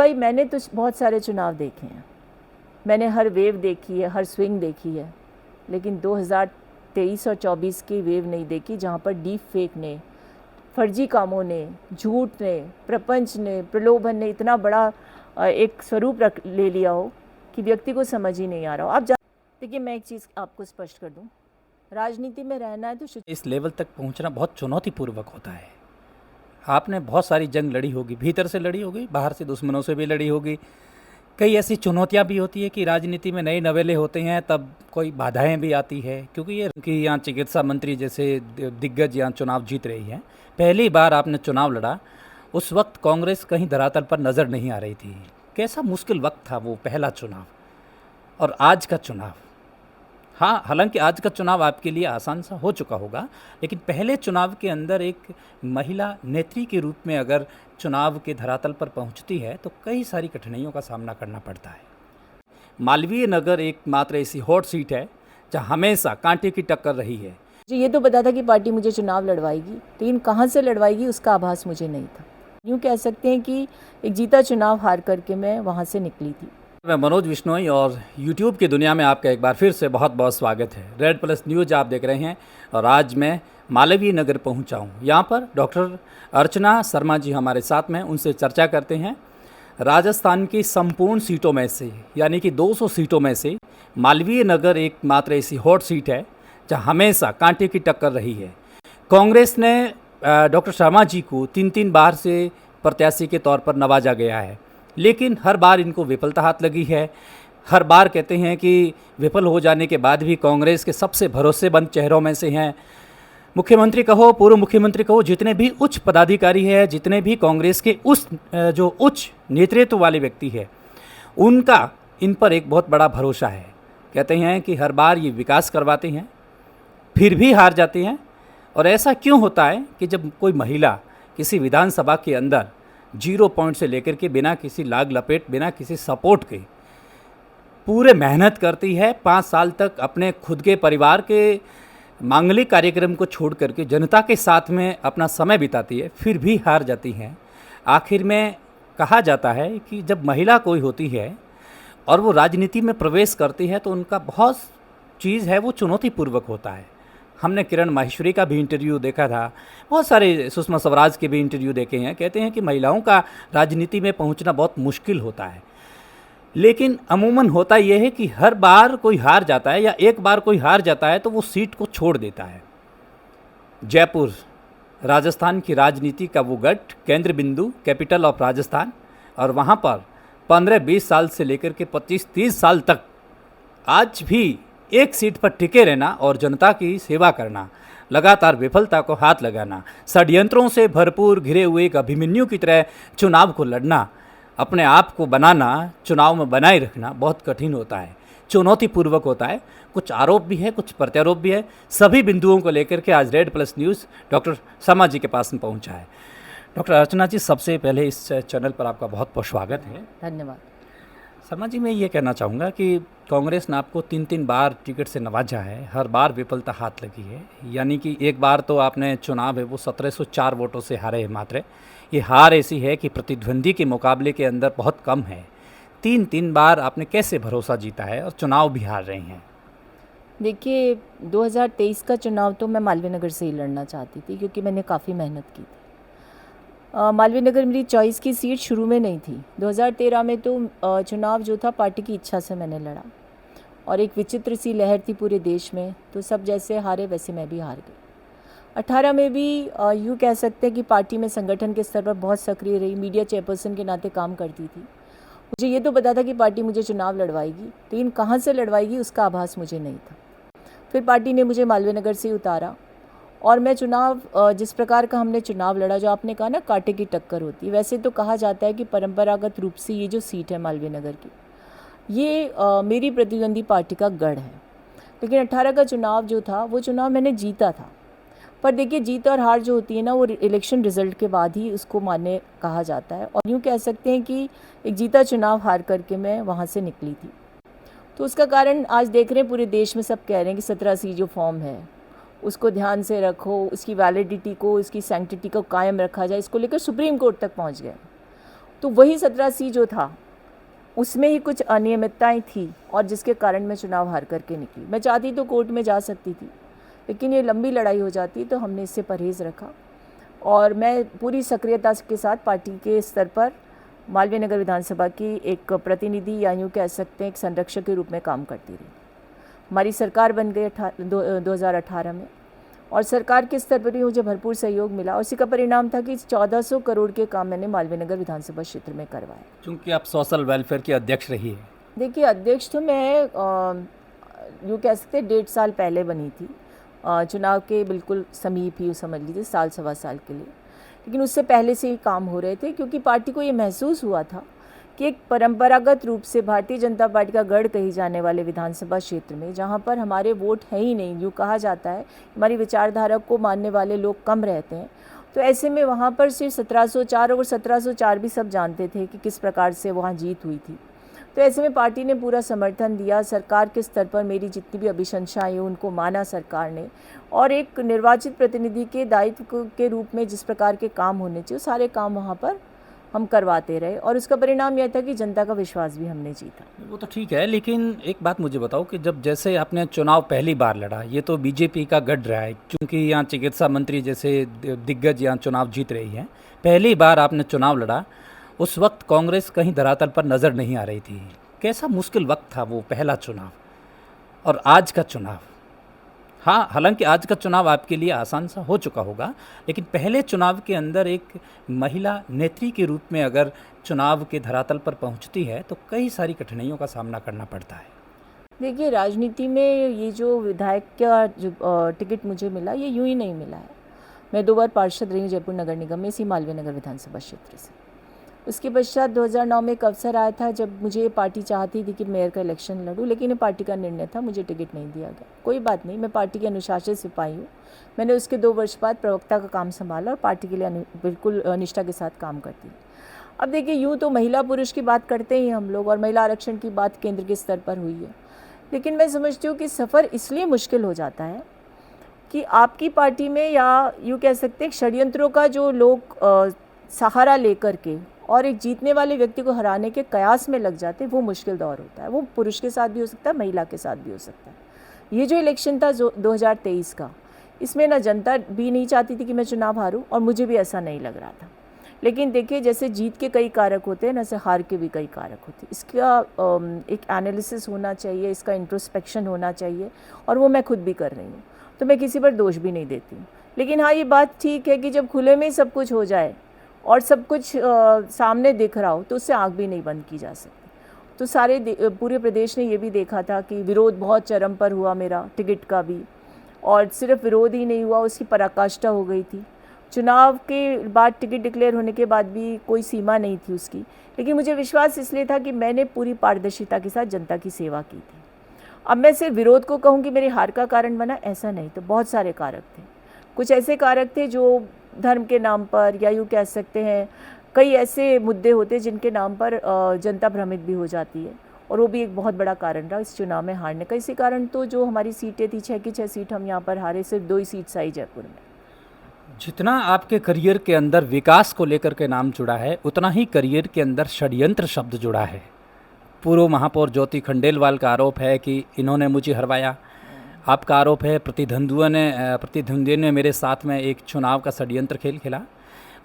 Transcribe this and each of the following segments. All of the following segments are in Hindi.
भाई मैंने तो बहुत सारे चुनाव देखे हैं, मैंने हर वेव देखी है, हर स्विंग देखी है, लेकिन 2023 और 24 की वेव नहीं देखी जहाँ पर डीप फेक ने, फर्जी कामों ने, झूठ ने, प्रपंच ने, प्रलोभन ने इतना बड़ा एक स्वरूप रख ले लिया हो कि व्यक्ति को समझ ही नहीं आ रहा हो। आप देखिए, मैं एक चीज़ आपको स्पष्ट कर दूं, राजनीति में रहना है तो इस लेवल तक पहुंचना बहुत चुनौतीपूर्वक होता है। आपने बहुत सारी जंग लड़ी होगी, भीतर से लड़ी होगी, बाहर से दुश्मनों से भी लड़ी होगी। कई ऐसी चुनौतियां भी होती है कि राजनीति में नए नवेले होते हैं तब कोई बाधाएं भी आती है, क्योंकि ये कि यहाँ चिकित्सा मंत्री जैसे दिग्गज यहाँ चुनाव जीत रही हैं। पहली बार आपने चुनाव लड़ा, उस वक्त कांग्रेस कहीं धरातल पर नज़र नहीं आ रही थी। कैसा मुश्किल वक्त था वो पहला चुनाव और आज का चुनाव। हाँ, हालांकि आज का चुनाव आपके लिए आसान सा हो चुका होगा, लेकिन पहले चुनाव के अंदर एक महिला नेत्री के रूप में अगर चुनाव के धरातल पर पहुंचती है तो कई सारी कठिनाइयों का सामना करना पड़ता है। मालवीय नगर एकमात्र ऐसी हॉट सीट है जहां हमेशा कांटे की टक्कर रही है। मुझे ये तो पता था कि पार्टी मुझे चुनाव लड़वाएगी, लेकिन कहाँ से लड़वाएगी उसका आभास मुझे नहीं था। यूँ कह सकते हैं कि एक जीता चुनाव हार करके मैं वहाँ से निकली थी। मैं मनोज विश्नोई और YouTube की दुनिया में आपका एक बार फिर से बहुत बहुत स्वागत है। रेड प्लस न्यूज़ आप देख रहे हैं और आज मैं मालवीय नगर पहुंचा हूं। यहाँ पर डॉक्टर अर्चना शर्मा जी हमारे साथ में, उनसे चर्चा करते हैं। राजस्थान की संपूर्ण सीटों में से, यानी कि 200 सीटों में से मालवीय नगर एकमात्र ऐसी हॉट सीट है जहाँ हमेशा कांटे की टक्कर रही है। कांग्रेस ने डॉक्टर शर्मा जी को 3 बार से प्रत्याशी के तौर पर नवाजा गया है, लेकिन हर बार इनको विफलता हाथ लगी है। हर बार कहते हैं कि विफल हो जाने के बाद भी कांग्रेस के सबसे भरोसेमंद चेहरों में से हैं। मुख्यमंत्री कहो, पूर्व मुख्यमंत्री कहो, जितने भी उच्च पदाधिकारी हैं, जितने भी कांग्रेस के जो उच्च नेतृत्व वाले व्यक्ति है, उनका इन पर एक बहुत बड़ा भरोसा है। कहते हैं कि हर बार ये विकास करवाते हैं, फिर भी हार जाते हैं। और ऐसा क्यों होता है कि जब कोई महिला किसी विधानसभा के अंदर 0 पॉइंट से लेकर के बिना किसी लाग लपेट, बिना किसी सपोर्ट के पूरे मेहनत करती है, 5 साल तक अपने खुद के परिवार के मांगलिक कार्यक्रम को छोड़ करके जनता के साथ में अपना समय बिताती है, फिर भी हार जाती हैं। आखिर में कहा जाता है कि जब महिला कोई होती है और वो राजनीति में प्रवेश करती है तो उनका बहुत चीज़ है वो चुनौतीपूर्वक होता है। हमने किरण माहेश्वरी का भी इंटरव्यू देखा था, बहुत सारे सुषमा स्वराज के भी इंटरव्यू देखे हैं। कहते हैं कि महिलाओं का राजनीति में पहुंचना बहुत मुश्किल होता है, लेकिन अमूमन होता यह है कि हर बार कोई हार जाता है या एक बार कोई हार जाता है तो वो सीट को छोड़ देता है। जयपुर राजस्थान की राजनीति का वो गढ़, केंद्र बिंदु, कैपिटल ऑफ राजस्थान, और वहाँ पर 15-20 साल से लेकर के 25-30 साल तक आज भी एक सीट पर टिके रहना और जनता की सेवा करना, लगातार विफलता को हाथ लगाना, षड्यंत्रों से भरपूर घिरे हुए एक अभिमन्यु की तरह चुनाव को लड़ना, अपने आप को बनाना, चुनाव में बनाए रखना बहुत कठिन होता है, चुनौतीपूर्वक होता है। कुछ आरोप भी है, कुछ प्रत्यारोप भी है। सभी बिंदुओं को लेकर के आज red plus news doctor Sharma ji के पास में पहुंचा है। डॉक्टर अर्चना जी, सबसे पहले इस चैनल पर आपका बहुत बहुत स्वागत है। धन्यवाद। शर्मा जी, मैं ये कहना चाहूँगा कि कांग्रेस ने आपको 3 बार टिकट से नवाजा है, हर बार विफलता हाथ लगी है। यानी कि एक बार तो आपने चुनाव है वो 1704 वोटों से हारे हैं मात्र। ये हार ऐसी है कि प्रतिद्वंदी के मुकाबले के अंदर बहुत कम है। 3 बार आपने कैसे भरोसा जीता है और चुनाव भी हार रही हैं? देखिए, 2023 का चुनाव तो मैं मालवीय नगर से ही लड़ना चाहती थी, क्योंकि मैंने काफ़ी मेहनत की थी। मालवीय नगर मेरी चॉइस की सीट शुरू में नहीं थी। 2013 में तो चुनाव जो था पार्टी की इच्छा से मैंने लड़ा, और एक विचित्र सी लहर थी पूरे देश में, तो सब जैसे हारे वैसे मैं भी हार गई। 18 में भी यूँ कह सकते हैं कि पार्टी में संगठन के स्तर पर बहुत सक्रिय रही, मीडिया चेयरपर्सन के नाते काम करती थी। मुझे ये तो पता था कि पार्टी मुझे चुनाव लड़वाएगी, लेकिन कहाँ से लड़वाएगी उसका आभास मुझे नहीं था। फिर पार्टी ने मुझे मालवीय नगर से उतारा, और मैं चुनाव जिस प्रकार का हमने चुनाव लड़ा, जो आपने कहा ना कांटे की टक्कर होती है, वैसे तो कहा जाता है कि परंपरागत रूप से ये जो सीट है मालवीय नगर की, ये मेरी प्रतिद्वंदी पार्टी का गढ़ है। लेकिन 18 का चुनाव जो था वो चुनाव मैंने जीता था। पर देखिए, जीत और हार जो होती है ना, वो इलेक्शन रिजल्ट के बाद ही उसको मान्य कहा जाता है। और यूँ कह सकते हैं कि एक जीता चुनाव हार करके मैं वहाँ से निकली थी। तो उसका कारण आज देख रहे हैं पूरे देश में सब कह रहे हैं कि 17C जो फॉर्म है उसको ध्यान से रखो, उसकी वैलिडिटी को, उसकी सैंक्टिटी को कायम रखा जाए। इसको लेकर सुप्रीम कोर्ट तक पहुँच गए। तो वही 17C जो था उसमें ही कुछ अनियमितताएं थी और जिसके कारण मैं चुनाव हार करके निकली। मैं चाहती तो कोर्ट में जा सकती थी, लेकिन ये लंबी लड़ाई हो जाती, तो हमने इससे परहेज़ रखा और मैं पूरी सक्रियता के साथ पार्टी के स्तर पर मालवीय नगर विधानसभा की एक प्रतिनिधि या यूँ कह सकते हैं एक संरक्षक के रूप में काम करती रही। हमारी सरकार बन गई 2018 में और सरकार के स्तर पर भी मुझे भरपूर सहयोग मिला और इसी का परिणाम था कि 1400 करोड़ के काम मैंने मालवीय नगर विधानसभा क्षेत्र में करवाए। चूँकि आप सोशल वेलफेयर की अध्यक्ष रही है। देखिए, अध्यक्ष तो मैं यूँ कह सकते 1.5 साल पहले बनी थी, चुनाव के बिल्कुल समीप ही समझ लीजिए, साल सवा साल के लिए। लेकिन उससे पहले से ही काम हो रहे थे, क्योंकि पार्टी को ये महसूस हुआ था कि एक परंपरागत रूप से भारतीय जनता पार्टी का गढ़ कही जाने वाले विधानसभा क्षेत्र में, जहाँ पर हमारे वोट है ही नहीं, यूँ कहा जाता है हमारी विचारधारा को मानने वाले लोग कम रहते हैं, तो ऐसे में वहाँ पर सिर्फ 1704 और 1704 भी सब जानते थे कि किस प्रकार से वहाँ जीत हुई थी। तो ऐसे में पार्टी ने पूरा समर्थन दिया। सरकार के स्तर पर मेरी जितनी भी अभिशंसाएँ हैं उनको माना सरकार ने, और एक निर्वाचित प्रतिनिधि के दायित्व के रूप में जिस प्रकार के काम होने चाहिए सारे काम वहाँ पर हम करवाते रहे, और उसका परिणाम यह था कि जनता का विश्वास भी हमने जीता। वो तो ठीक है, लेकिन एक बात मुझे बताओ कि जब जैसे आपने चुनाव पहली बार लड़ा, ये तो बीजेपी का गढ़ रहा है, क्योंकि यहाँ चिकित्सा मंत्री जैसे दिग्गज यहाँ चुनाव जीत रही हैं। पहली बार आपने चुनाव लड़ा, उस वक्त कांग्रेस कहीं धरातल पर नज़र नहीं आ रही थी। कैसा मुश्किल वक्त था वो पहला चुनाव और आज का चुनाव? हाँ, हालांकि आज का चुनाव आपके लिए आसान सा हो चुका होगा, लेकिन पहले चुनाव के अंदर एक महिला नेत्री के रूप में अगर चुनाव के धरातल पर पहुंचती है तो कई सारी कठिनाइयों का सामना करना पड़ता है। देखिए, राजनीति में ये जो विधायक का जो टिकट मुझे मिला, ये यूँ ही नहीं मिला है। मैं 2 बार पार्षद रही हूँ जयपुर नगर निगम में, इसी मालवीय नगर विधानसभा क्षेत्र से। उसके पश्चात 2009 में एक अवसर आया था जब मुझे पार्टी चाहती थी कि मेयर का इलेक्शन लड़ूं, लेकिन ये पार्टी का निर्णय था, मुझे टिकट नहीं दिया गया। कोई बात नहीं, मैं पार्टी के अनुशासित सिपाही हूँ। मैंने उसके 2 वर्ष बाद प्रवक्ता का काम संभाला और पार्टी के लिए बिल्कुल निष्ठा के साथ काम करती हूँ। अब देखिए, यूँ तो महिला पुरुष की बात करते ही हम लोग, और महिला आरक्षण की बात केंद्र के स्तर पर हुई है, लेकिन मैं समझती हूँ कि सफ़र इसलिए मुश्किल हो जाता है कि आपकी पार्टी में, या यूँ कह सकते हैं षड्यंत्रों का जो लोग सहारा लेकर के और एक जीतने वाले व्यक्ति को हराने के कयास में लग जाते हैं, वो मुश्किल दौर होता है। वो पुरुष के साथ भी हो सकता है, महिला के साथ भी हो सकता है। ये जो इलेक्शन था 2023 का, इसमें ना जनता भी नहीं चाहती थी कि मैं चुनाव हारूं, और मुझे भी ऐसा नहीं लग रहा था। लेकिन देखिए, जैसे जीत के कई कारक होते हैं, वैसे हार के भी कई कारक होते हैं। इसका एक एनालिसिस होना चाहिए, इसका इंट्रोस्पेक्शन होना चाहिए, और वो मैं खुद भी कर रही हूँ, तो मैं किसी पर दोष भी नहीं देती हूँ। लेकिन हाँ, ये बात ठीक है कि जब खुले में सब कुछ हो जाए और सब कुछ सामने दिख रहा हो, तो उससे आँख भी नहीं बंद की जा सकती। तो पूरे प्रदेश ने ये भी देखा था कि विरोध बहुत चरम पर हुआ मेरा टिकट का भी, और सिर्फ विरोध ही नहीं हुआ, उसकी पराकाष्ठा हो गई थी। चुनाव के बाद टिकट डिक्लेयर होने के बाद भी कोई सीमा नहीं थी उसकी, लेकिन मुझे विश्वास इसलिए था कि मैंने पूरी पारदर्शिता के साथ जनता की सेवा की थी। अब मैं सिर्फ विरोध को कहूँ कि मेरे हार का कारण बना, ऐसा नहीं, तो बहुत सारे कारक थे। कुछ ऐसे कारक थे जो धर्म के नाम पर, या यूँ कह सकते हैं कई ऐसे मुद्दे होते हैं जिनके नाम पर जनता भ्रमित भी हो जाती है, और वो भी एक बहुत बड़ा कारण रहा इस चुनाव में हारने का। इसी कारण तो जो हमारी सीटें थी, 6 की 6 सीट हम यहाँ पर हारे, सिर्फ 2 ही सीट्स आई जयपुर में। जितना आपके करियर के अंदर विकास को लेकर के नाम जुड़ा है, उतना ही करियर के अंदर षड्यंत्र शब्द जुड़ा है। पूर्व महापौर ज्योति खंडेलवाल का आरोप है कि इन्होंने मुझे हरवाया। आपका आरोप है प्रतिद्वंदी ने मेरे साथ में एक चुनाव का षड्यंत्र खेल खेला।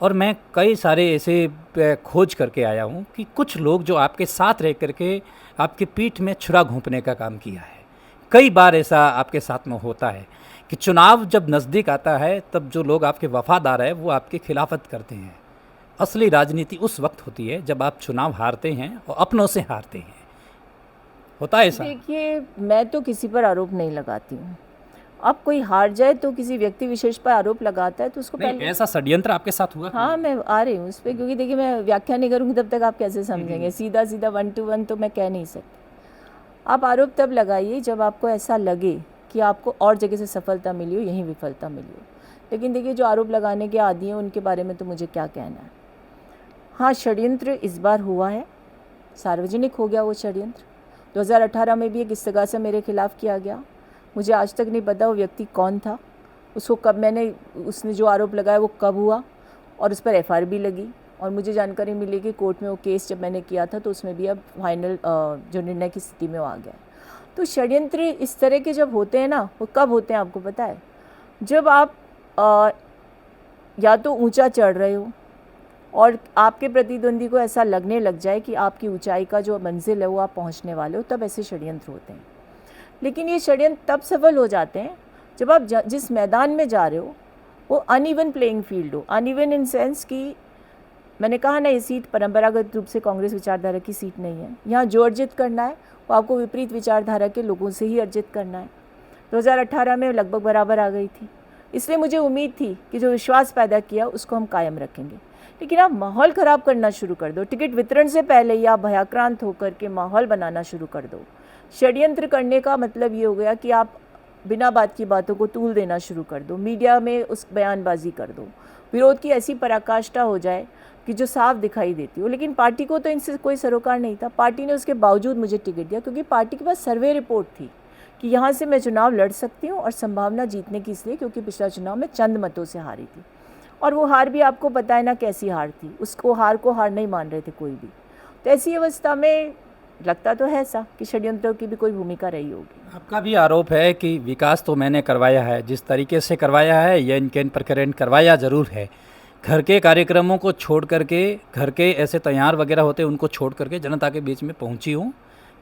और मैं कई सारे ऐसे खोज करके आया हूँ कि कुछ लोग जो आपके साथ रह करके आपकी पीठ में छुरा घोंपने का काम किया है। कई बार ऐसा आपके साथ में होता है कि चुनाव जब नज़दीक आता है, तब जो लोग आपके वफादार हैं वो आपकी खिलाफत करते हैं। असली राजनीति उस वक्त होती है जब आप चुनाव हारते हैं और अपनों से हारते हैं। होता है ऐसा? देखिए, मैं तो किसी पर आरोप नहीं लगाती हूँ। अब कोई हार जाए तो किसी व्यक्ति विशेष पर आरोप लगाता है, तो उसको पहले ऐसा षड्यंत्र आपके साथ हुआ? हाँ, मैं आ रही हूँ उस पर, क्योंकि देखिए, मैं व्याख्या नहीं करूँगी तब तक आप कैसे समझेंगे। सीधा 1 to 1 तो मैं कह नहीं सकती। आप आरोप तब लगाइए जब आपको ऐसा लगे कि आपको और जगह से सफलता मिली हो, यहीं विफलता मिली हो। लेकिन देखिए, जो आरोप लगाने के आदी हैं उनके बारे में तो मुझे क्या कहना है। हाँ, षड्यंत्र इस बार हुआ है, सार्वजनिक हो गया वो षड्यंत्र। 2018 में भी एक इस्तेगासा मेरे खिलाफ किया गया। मुझे आज तक नहीं पता वो व्यक्ति कौन था, उसको कब उसने जो आरोप लगाया वो कब हुआ, और उस पर FIR भी लगी। और मुझे जानकारी मिली कि कोर्ट में वो केस जब मैंने किया था तो उसमें भी अब फाइनल जो निर्णय की स्थिति में वो आ गया। तो षड्यंत्र इस तरह के जब होते हैं ना, वो कब होते हैं आपको पता है? जब आप या तो ऊंचा चढ़ रहे हो और आपके प्रतिद्वंदी को ऐसा लगने लग जाए कि आपकी ऊंचाई का जो मंजिल है वो आप पहुंचने वाले हो, तब ऐसे षड्यंत्र होते हैं। लेकिन ये षड्यंत्र तब सफल हो जाते हैं जब आप जिस मैदान में जा रहे हो वो अनइवन प्लेइंग फील्ड हो। अनइवन इन सेंस कि मैंने कहा ना, ये सीट परंपरागत रूप से कांग्रेस विचारधारा की सीट नहीं है। यहाँ जो अर्जित करना है वो आपको विपरीत विचारधारा के लोगों से ही अर्जित करना है। 2018 में लगभग बराबर आ गई थी, इसलिए मुझे उम्मीद थी कि जो विश्वास पैदा किया उसको हम कायम रखेंगे। लेकिन आप माहौल ख़राब करना शुरू कर दो, टिकट वितरण से पहले ही आप भयाक्रांत होकर के माहौल बनाना शुरू कर दो। षड्यंत्र करने का मतलब ये हो गया कि आप बिना बात की बातों को तूल देना शुरू कर दो, मीडिया में उस बयानबाजी कर दो, विरोध की ऐसी पराकाष्ठा हो जाए कि जो साफ दिखाई देती हो। लेकिन पार्टी को तो इनसे कोई सरोकार नहीं था। पार्टी ने उसके बावजूद मुझे टिकट दिया क्योंकि पार्टी के पास सर्वे रिपोर्ट थी कि यहाँ से मैं चुनाव लड़ सकती हूँ, और संभावना जीतने की इसलिए क्योंकि पिछला चुनाव में चंद मतों से हारी थी। और वो हार भी आपको पता है ना कैसी हार थी, उसको हार को हार नहीं मान रहे थे कोई भी। तो ऐसी अवस्था में लगता तो है ऐसा कि षड्यंत्रों की भी कोई भूमिका रही होगी। आपका भी आरोप है कि विकास तो मैंने करवाया है, जिस तरीके से करवाया है या इनके प्रकरण करवाया ज़रूर है। घर के कार्यक्रमों को छोड़ करके, घर के ऐसे तैयार वगैरह होते हैं उनको छोड़ करके जनता के बीच में पहुंची हूं।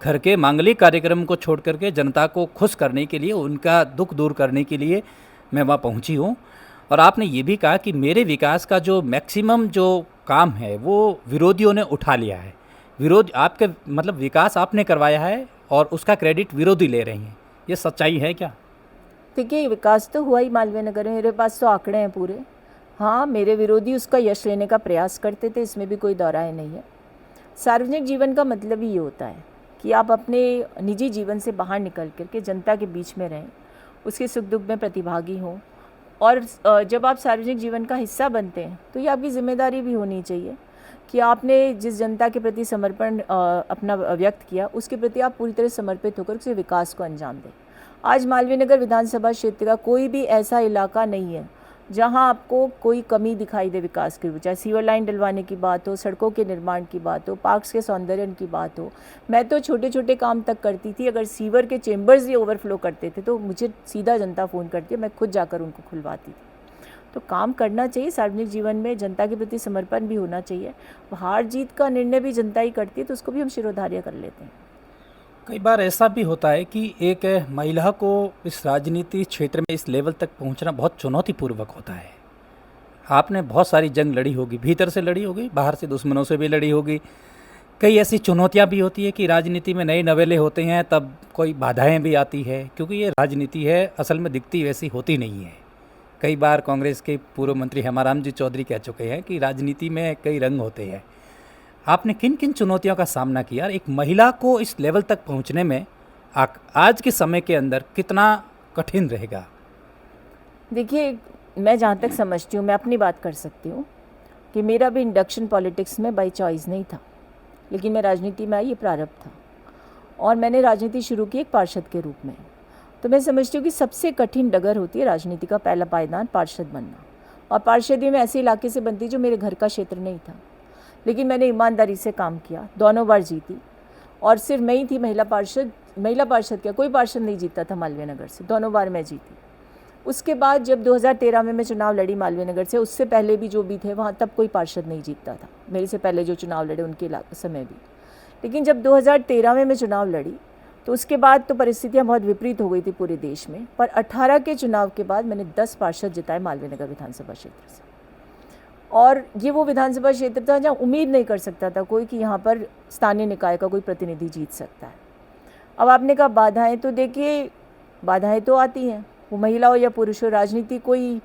घर के मांगलिक कार्यक्रम को छोड़ करके जनता को खुश करने के लिए, उनका दुख दूर करने के लिए मैं वहाँ पहुंची हूं। और आपने ये भी कहा कि मेरे विकास का जो मैक्सिमम जो काम है वो विरोधियों ने उठा लिया है। विरोध आपके मतलब विकास आपने करवाया है और उसका क्रेडिट विरोधी ले रहे हैं, ये सच्चाई है क्या? देखिए, विकास तो हुआ ही मालवीय नगर में, मेरे पास तो आंकड़े हैं पूरे। हाँ, मेरे विरोधी उसका यश लेने का प्रयास करते थे, इसमें भी कोई दौराहे नहीं है। सार्वजनिक जीवन का मतलब ही ये होता है कि आप अपने निजी जीवन से बाहर निकल करके जनता के बीच में रहें, उसके सुख दुख में प्रतिभागी हों। और जब आप सार्वजनिक जीवन का हिस्सा बनते हैं तो ये आपकी जिम्मेदारी भी होनी चाहिए कि आपने जिस जनता के प्रति समर्पण अपना व्यक्त किया, उसके प्रति आप पूरी तरह समर्पित होकर उसके विकास को अंजाम दें। आज मालवीय नगर विधानसभा क्षेत्र का कोई भी ऐसा इलाका नहीं है जहां आपको कोई कमी दिखाई दे विकास के रूप, चाहे सीवर लाइन डलवाने की बात हो, सड़कों के निर्माण की बात हो, पार्क्स के सौंदर्यन की बात हो। मैं तो छोटे छोटे काम तक करती थी। अगर सीवर के चेंबर्स भी ओवरफ्लो करते थे तो मुझे सीधा जनता फ़ोन करती है, मैं खुद जाकर उनको खुलवाती थी। तो काम करना चाहिए, सार्वजनिक जीवन में जनता के प्रति समर्पण भी होना चाहिए। हार जीत का निर्णय भी जनता ही करती है, तो उसको भी हम शिरोधार्य कर लेते हैं। कई बार ऐसा भी होता है कि एक महिला को इस राजनीति क्षेत्र में इस लेवल तक पहुंचना बहुत चुनौतीपूर्वक होता है। आपने बहुत सारी जंग लड़ी होगी, भीतर से लड़ी होगी, बाहर से दुश्मनों से भी लड़ी होगी। कई ऐसी चुनौतियां भी होती है कि राजनीति में नए नवेले होते हैं, तब कोई बाधाएं भी आती है, क्योंकि ये राजनीति है, असल में दिखती वैसी होती नहीं है। कई बार कांग्रेस के पूर्व मंत्री हेमाराम जी चौधरी कह चुके हैं कि राजनीति में कई रंग होते हैं। आपने किन किन चुनौतियों का सामना किया? एक महिला को इस लेवल तक पहुंचने में आज के समय के अंदर कितना कठिन रहेगा? देखिए, मैं जहाँ तक समझती हूँ, मैं अपनी बात कर सकती हूँ कि मेरा भी इंडक्शन पॉलिटिक्स में बाई चॉइस नहीं था, लेकिन मैं राजनीति में आई, ये प्रारब्ध था। और मैंने राजनीति शुरू की एक पार्षद के रूप में। तो मैं समझती हूँ कि सबसे कठिन डगर होती है राजनीति का पहला पायदान पार्षद बनना। और पार्षदी में ऐसे इलाके से बनती जो मेरे घर का क्षेत्र नहीं था, लेकिन मैंने ईमानदारी से काम किया, दोनों बार जीती। और सिर्फ मैं ही थी महिला पार्षद क्या, कोई पार्षद नहीं जीता था मालवीय नगर से, दोनों बार मैं जीती। उसके बाद जब 2013 में मैं चुनाव लड़ी मालवीय नगर से, उससे पहले भी जो भी थे वहाँ, तब कोई पार्षद नहीं जीतता था, मेरे से पहले जो चुनाव लड़े उनके समय भी। लेकिन जब 2013 में मैं चुनाव लड़ी तो उसके बाद तो परिस्थितियाँ बहुत विपरीत हो गई थी पूरे देश में। पर 18 के चुनाव के बाद मैंने 10 पार्षद जिताए मालवीय नगर विधानसभा क्षेत्र से। और ये वो विधानसभा क्षेत्र था जहाँ उम्मीद नहीं कर सकता था कोई कि यहाँ पर स्थानीय निकाय का कोई प्रतिनिधि जीत सकता है। अब आपने कहा बाधाएं, तो देखिए बाधाएं तो आती हैं, वो महिला हो या पुरुष हो, राजनीति कोई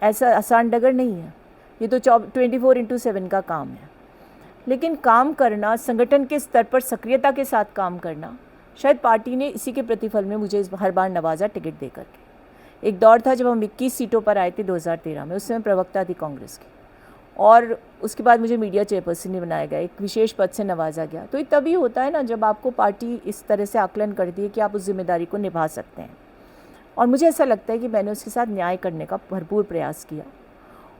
ऐसा आसान डगर नहीं है। ये तो 24/7 का काम है। लेकिन काम करना, संगठन के स्तर पर सक्रियता के साथ काम करना, शायद पार्टी ने इसी के प्रतिफल में मुझे हर बार नवाजा टिकट दे करके। एक दौर था जब हम 21 सीटों पर आए थे 2013 में, उस समय प्रवक्ता थी कांग्रेस की, और उसके बाद मुझे मीडिया चेयरपर्सन नहीं बनाया गया, एक विशेष पद से नवाजा गया। तो ये तभी होता है ना जब आपको पार्टी इस तरह से आकलन करती है कि आप उस जिम्मेदारी को निभा सकते हैं। और मुझे ऐसा लगता है कि मैंने उसके साथ न्याय करने का भरपूर प्रयास किया।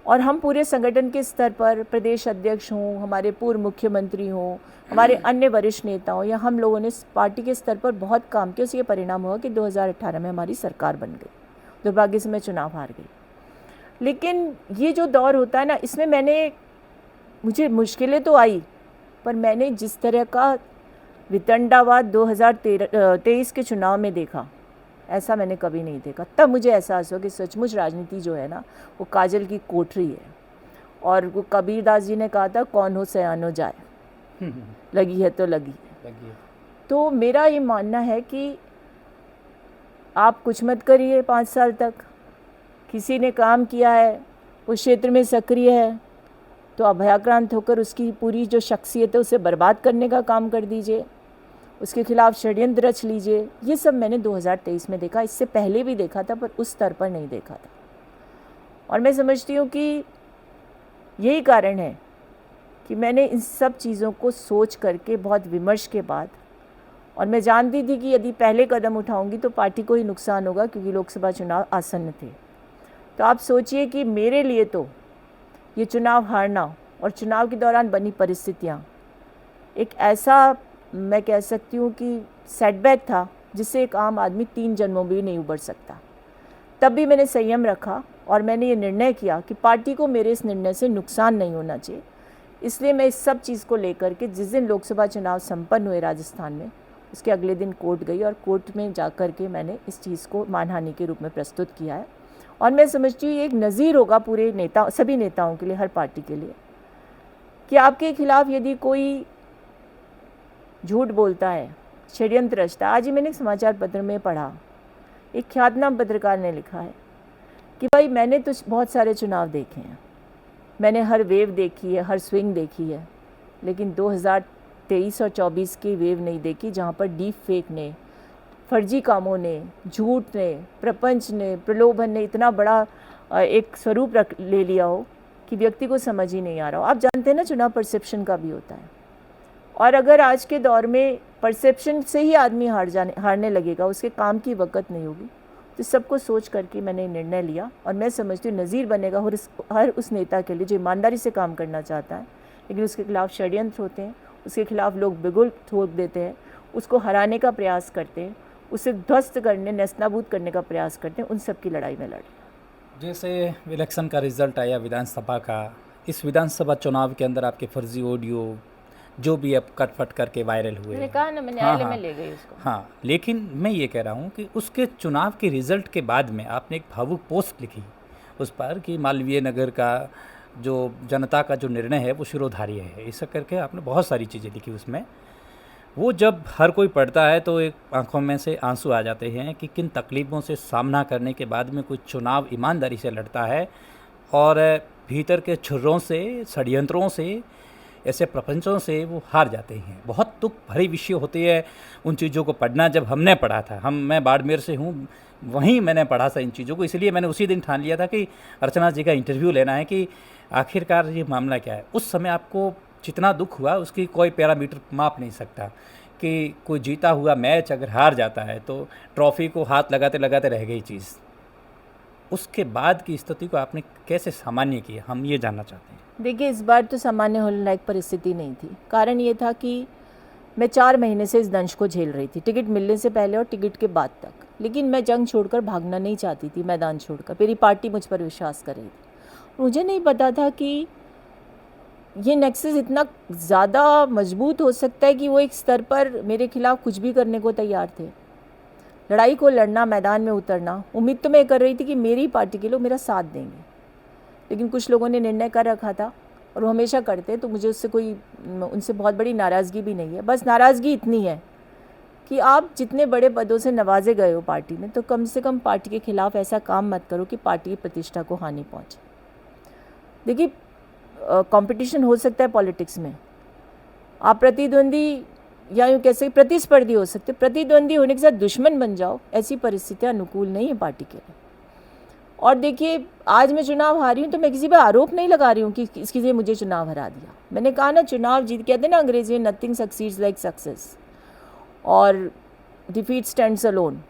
और हम पूरे संगठन के स्तर पर प्रदेश अध्यक्ष हों, हमारे पूर्व मुख्यमंत्री हों, हमारे अन्य वरिष्ठ नेता हों, या हम लोगों ने पार्टी के स्तर पर बहुत काम किया। उससे ये परिणाम हुआ कि 2018 में हमारी सरकार बन गई। दुर्भाग्य से मैं चुनाव हार गई। लेकिन ये जो दौर होता है ना, इसमें मुझे मुश्किलें तो आई, पर मैंने जिस तरह का वितंडावाद 2023 के चुनाव में देखा, ऐसा मैंने कभी नहीं देखा। तब मुझे एहसास हुआ कि सचमुच राजनीति जो है ना, वो काजल की कोठरी है। और वो कबीरदास जी ने कहा था, कौन हो सयानो जाए, लगी है तो लगी है। तो मेरा ये मानना है कि आप कुछ मत करिए 5 साल तक। किसी ने काम किया है, उस क्षेत्र में सक्रिय है, तो अभयाक्रांत होकर उसकी पूरी जो शख्सियत है उसे बर्बाद करने का काम कर दीजिए, उसके खिलाफ षड्यंत्र रच लीजिए। ये सब मैंने 2023 में देखा। इससे पहले भी देखा था, पर उस स्तर पर नहीं देखा था। और मैं समझती हूँ कि यही कारण है कि मैंने इन सब चीज़ों को सोच करके, बहुत विमर्श के बाद, और मैं जानती थी कि यदि पहले कदम उठाऊंगी तो पार्टी को ही नुकसान होगा, क्योंकि लोकसभा चुनाव आसन्न थे। तो आप सोचिए कि मेरे लिए तो ये चुनाव हारना और चुनाव के दौरान बनी परिस्थितियाँ एक ऐसा, मैं कह सकती हूँ कि सेटबैक था, जिससे एक आम आदमी 3 जन्मों में भी नहीं उबर सकता। तब भी मैंने संयम रखा और मैंने ये निर्णय किया कि पार्टी को मेरे इस निर्णय से नुकसान नहीं होना चाहिए। इसलिए मैं इस सब चीज़ को लेकर के जिस दिन लोकसभा चुनाव संपन्न हुए राजस्थान में, उसके अगले दिन कोर्ट गई और कोर्ट में जा कर के मैंने इस चीज़ को मानहानि के रूप में प्रस्तुत किया है। और मैं समझती हूँ ये एक नज़ीर होगा पूरे सभी नेताओं के लिए, हर पार्टी के लिए, कि आपके खिलाफ यदि कोई झूठ बोलता है, षड्यंत्र रचता है। आज ही मैंने एक समाचार पत्र में पढ़ा, एक ख्यातनाम पत्रकार ने लिखा है कि भाई मैंने तो बहुत सारे चुनाव देखे हैं, मैंने हर वेव देखी है, हर स्विंग देखी है, लेकिन 2023 और 24 की वेव नहीं देखी, जहाँ पर डीप फेक ने, फर्जी कामों ने, झूठ ने, प्रपंच ने, प्रलोभन ने इतना बड़ा एक स्वरूप ले लिया हो कि व्यक्ति को समझ ही नहीं आ रहा हो। आप जानते हैं ना, चुनाव परसेप्शन का भी होता है, और अगर आज के दौर में परसेप्शन से ही आदमी हारने लगेगा, उसके काम की वक़्त नहीं होगी। तो सबको सोच करके मैंने निर्णय लिया, और मैं समझती हूँ नज़ीर बनेगा हर उस नेता के लिए जो ईमानदारी से काम करना चाहता है, लेकिन उसके खिलाफ षड्यंत्र होते हैं, उसके खिलाफ लोग बिगुल थोप देते हैं, उसको हराने का प्रयास करते हैं, उसे ध्वस्त करने, नेस्तनाबूद करने का प्रयास करते हैं। उन सब की लड़ाई में लड़े। जैसे इलेक्शन का रिजल्ट आया विधानसभा का, इस विधानसभा चुनाव के अंदर आपके फर्जी ऑडियो जो भी अब कट-फट करके वायरल हुए, मैंने कहा ना, मैं न्यायालय में ले गई उसको। हाँ, लेकिन मैं ये कह रहा हूँ कि उसके चुनाव के रिजल्ट के बाद में आपने एक भावुक पोस्ट लिखी उस पर कि मालवीय नगर का जो जनता का जो निर्णय है वो शिरोधार्य है, ऐसा करके आपने बहुत सारी चीज़ें लिखी उसमें। वो जब हर कोई पढ़ता है तो एक आंखों में से आंसू आ जाते हैं कि किन तकलीफ़ों से सामना करने के बाद में कोई चुनाव ईमानदारी से लड़ता है और भीतर के छुर्रों से, षड्यंत्रों से, ऐसे प्रपंचों से वो हार जाते हैं। बहुत दुख भरी विषय होती है उन चीज़ों को पढ़ना। जब हमने पढ़ा था, मैं बाड़मेर से हूँ, वहीं मैंने पढ़ा था इन चीज़ों को, इसलिए मैंने उसी दिन ठान लिया था कि अर्चना जी का इंटरव्यू लेना है कि आखिरकार ये मामला क्या है। उस समय आपको जितना दुख हुआ उसकी कोई पैरामीटर माप नहीं सकता कि कोई जीता हुआ मैच अगर हार जाता है तो ट्रॉफी को हाथ लगाते लगाते रह गई चीज़। उसके बाद की स्थिति को आपने कैसे सामान्य किया, हम ये जानना चाहते हैं। देखिए, इस बार तो सामान्य होने लायक परिस्थिति नहीं थी। कारण ये था कि मैं 4 महीने से इस दंश को झेल रही थी, टिकट मिलने से पहले और टिकट के बाद तक। लेकिन मैं जंग छोड़कर भागना नहीं चाहती थी, मैदान छोड़कर। मेरी पार्टी मुझ पर विश्वास कर रही थी। मुझे नहीं पता था कि ये नेक्सस इतना ज़्यादा मजबूत हो सकता है कि वो एक स्तर पर मेरे खिलाफ कुछ भी करने को तैयार थे। लड़ाई को लड़ना, मैदान में उतरना। उम्मीद तो मैं कर रही थी कि मेरी पार्टी के लोग मेरा साथ देंगे, लेकिन कुछ लोगों ने निर्णय कर रखा था और वो हमेशा करते, तो मुझे उनसे बहुत बड़ी नाराज़गी भी नहीं है। बस नाराज़गी इतनी है कि आप जितने बड़े पदों से नवाजे गए हो पार्टी में, तो कम से कम पार्टी के खिलाफ ऐसा काम मत करो कि पार्टी की प्रतिष्ठा को हानि पहुँचे। देखिए, कंपटीशन हो सकता है पॉलिटिक्स में, आप प्रतिद्वंदी या यूँ कैसे प्रतिस्पर्धी हो सकते, प्रतिद्वंदी होने के साथ दुश्मन बन जाओ, ऐसी परिस्थितियाँ अनुकूल नहीं है पार्टी के लिए। और देखिए, आज मैं चुनाव हारी हूँ तो मैं किसी पर आरोप नहीं लगा रही हूँ कि किसी ने मुझे चुनाव हरा दिया। मैंने कहा ना, चुनाव जीत, कहते हैं ना अंग्रेजी में, नथिंग सक्सीड्स लाइक सक्सेस और defeat stands alone.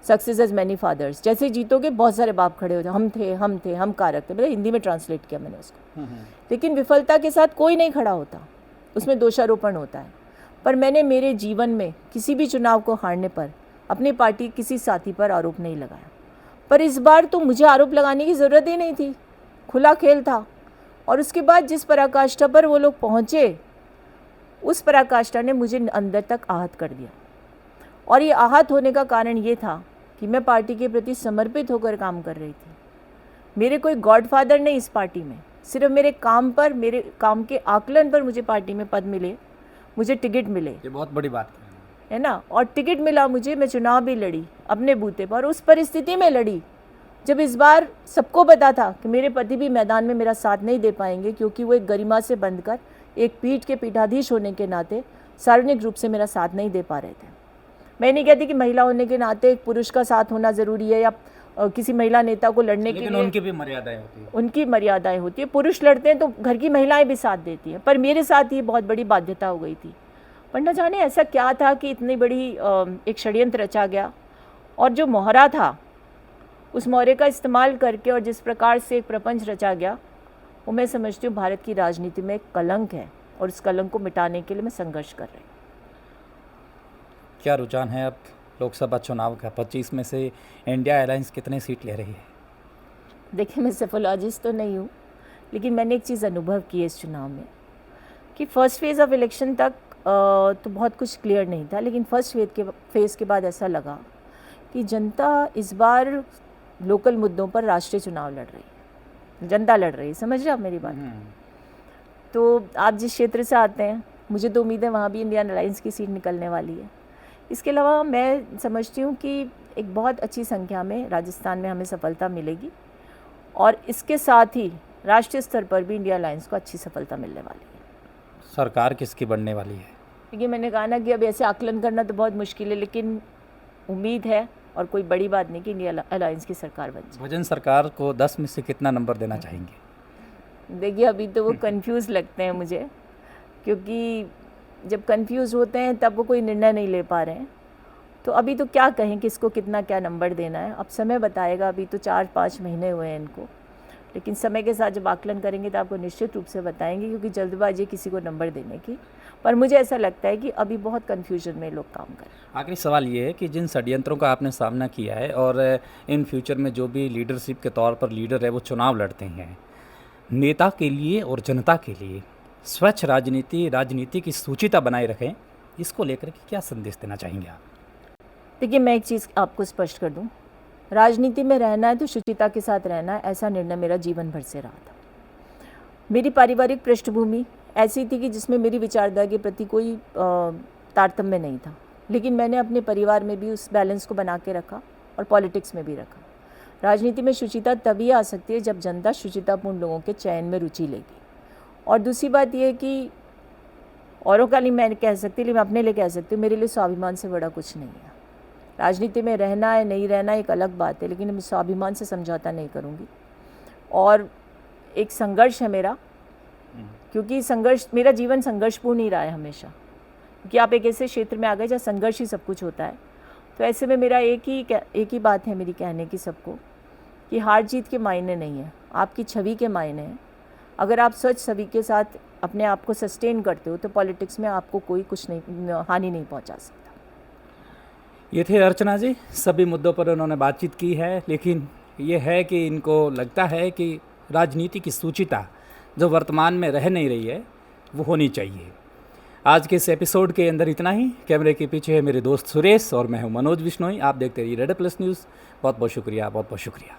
Success as many fathers, जैसे जीतोगे बहुत सारे बाप खड़े हो जाए, हम कारक थे, मतलब हिंदी में ट्रांसलेट किया मैंने उसको। लेकिन विफलता के साथ कोई नहीं खड़ा होता, उसमें दोषारोपण होता है। पर मैंने मेरे जीवन में किसी भी चुनाव को हारने पर अपनी पार्टी किसी साथी पर आरोप नहीं लगाया। पर इस बार तो मुझे आरोप लगाने की ज़रूरत ही नहीं थी, खुला खेल था। और उसके बाद जिस पराकाष्ठा पर वो लोग पहुँचे, उस पराकाष्ठा ने मुझे अंदर तक आहत कर दिया। और ये आहत होने का कारण ये था कि मैं पार्टी के प्रति समर्पित होकर काम कर रही थी। मेरे कोई गॉडफादर नहीं इस पार्टी में, सिर्फ मेरे काम पर, मेरे काम के आकलन पर मुझे पार्टी में पद मिले, मुझे टिकट मिले। ये बहुत बड़ी बात है ना। और टिकट मिला मुझे, मैं चुनाव भी लड़ी अपने बूते पर। उस परिस्थिति में लड़ी जब इस बार सबको पता था कि मेरे पति भी मैदान में मेरा साथ नहीं दे पाएंगे, क्योंकि वो एक गरिमा से बंधकर एक पीठ के पीठाधीश होने के नाते सार्वजनिक रूप से मेरा साथ नहीं दे पा रहे थे। मैं नहीं कहती कि महिला होने के नाते एक पुरुष का साथ होना ज़रूरी है, या किसी महिला नेता को लड़ने के लिए उनकी भी मर्यादाएं होती है। उनकी मर्यादाएं होती है। पुरुष लड़ते हैं तो घर की महिलाएं भी साथ देती हैं, पर मेरे साथ ये बहुत बड़ी बाध्यता हो गई थी। पर न जाने ऐसा क्या था कि इतनी बड़ी एक षड्यंत्र रचा गया, और जो मोहरा था उस मोहरे का इस्तेमाल करके और जिस प्रकार से एक प्रपंच रचा गया, वो मैं समझती हूँ भारत की राजनीति में एक कलंक है, और उस कलंक को मिटाने के लिए मैं संघर्ष कर रही हूँ। क्या रुझान है अब लोकसभा चुनाव का? 25 में से इंडिया अलायंस कितने सीट ले रही है? देखिए, मैं सेफोलॉजिस्ट तो नहीं हूँ, लेकिन मैंने एक चीज़ अनुभव की है इस चुनाव में कि फर्स्ट फेज़ ऑफ इलेक्शन तक तो बहुत कुछ क्लियर नहीं था, लेकिन फर्स्ट फेज़ के बाद ऐसा लगा कि जनता इस बार लोकल मुद्दों पर राष्ट्रीय चुनाव लड़ रही है, जनता लड़ रही है। समझ रहे आप मेरी बात? तो आप जिस क्षेत्र से आते हैं, मुझे तो उम्मीद है वहाँ भी इंडियन अलायंस की सीट निकलने वाली है। इसके अलावा मैं समझती हूँ कि एक बहुत अच्छी संख्या में राजस्थान में हमें सफलता मिलेगी, और इसके साथ ही राष्ट्रीय स्तर पर भी इंडिया अलायंस को अच्छी सफलता मिलने वाली है। सरकार किसकी बनने वाली है? देखिए, मैंने कहा ना कि अब ऐसे आकलन करना तो बहुत मुश्किल है, लेकिन उम्मीद है, और कोई बड़ी बात नहीं, कि इंडिया अलायंस की सरकार बन जाए। भजन सरकार को 10 में से कितना नंबर देना चाहेंगे? देखिए, अभी तो वो कंफ्यूज लगते हैं मुझे, क्योंकि जब कंफ्यूज होते हैं तब वो कोई निर्णय नहीं ले पा रहे हैं। तो अभी तो क्या कहें किसको कितना क्या नंबर देना है, अब समय बताएगा। अभी तो 4-5 महीने हुए हैं इनको, लेकिन समय के साथ जब आकलन करेंगे तो आपको निश्चित रूप से बताएंगे, क्योंकि जल्दबाजी किसी को नंबर देने की। पर मुझे ऐसा लगता है कि अभी बहुत कन्फ्यूजन में लोग काम करें। आखिरी सवाल ये है कि जिन षड्यंत्रों का आपने सामना किया है, और इन फ्यूचर में जो भी लीडरशिप के तौर पर लीडर है वो चुनाव लड़ते हैं, नेता के लिए और जनता के लिए स्वच्छ राजनीति की सूचिता बनाए रखें, इसको लेकर के क्या संदेश देना चाहेंगे आप? देखिए, मैं एक चीज़ आपको स्पष्ट कर दूं, राजनीति में रहना है तो शुचिता के साथ रहना है, ऐसा निर्णय मेरा जीवन भर से रहा था। मेरी पारिवारिक पृष्ठभूमि ऐसी थी कि जिसमें मेरी विचारधारा के प्रति कोई तारतम्य नहीं था, लेकिन मैंने अपने परिवार में भी उस बैलेंस को बना के रखा, और पॉलिटिक्स में भी रखा। राजनीति में शुचिता तभी आ सकती है जब जनता शुचितापूर्ण लोगों के चयन में रुचि लेगी। और दूसरी बात यह है कि औरों का नहीं मैं कह सकती, लेकिन मैं अपने लिए कह सकती हूँ, मेरे लिए स्वाभिमान से बड़ा कुछ नहीं है। राजनीति में रहना है नहीं रहना एक अलग बात है, लेकिन मैं स्वाभिमान से समझौता नहीं करूँगी। और एक संघर्ष है मेरा, क्योंकि संघर्ष, मेरा जीवन संघर्षपूर्ण ही रहा है हमेशा, क्योंकि आप एक ऐसे क्षेत्र में आ गए जहाँ संघर्ष ही सब कुछ होता है। तो ऐसे में मेरा एक ही बात है मेरी कहने की सबको, कि हार जीत के मायने नहीं है, आपकी छवि के मायने हैं। अगर आप सच छवि के साथ अपने आप को सस्टेन करते हो तो पॉलिटिक्स में आपको कोई कुछ नहीं, हानि नहीं पहुंचा सकता। ये थे अर्चना जी, सभी मुद्दों पर उन्होंने बातचीत की है, लेकिन ये है कि इनको लगता है कि राजनीति की सूचिता जो वर्तमान में रह नहीं रही है वो होनी चाहिए। आज के इस एपिसोड के अंदर इतना ही। कैमरे के पीछे है मेरे दोस्त सुरेश, और मैं हूं मनोज बिश्नोई। आप देखते रहिए रेड प्लस न्यूज़। बहुत बहुत शुक्रिया, बहुत बहुत शुक्रिया।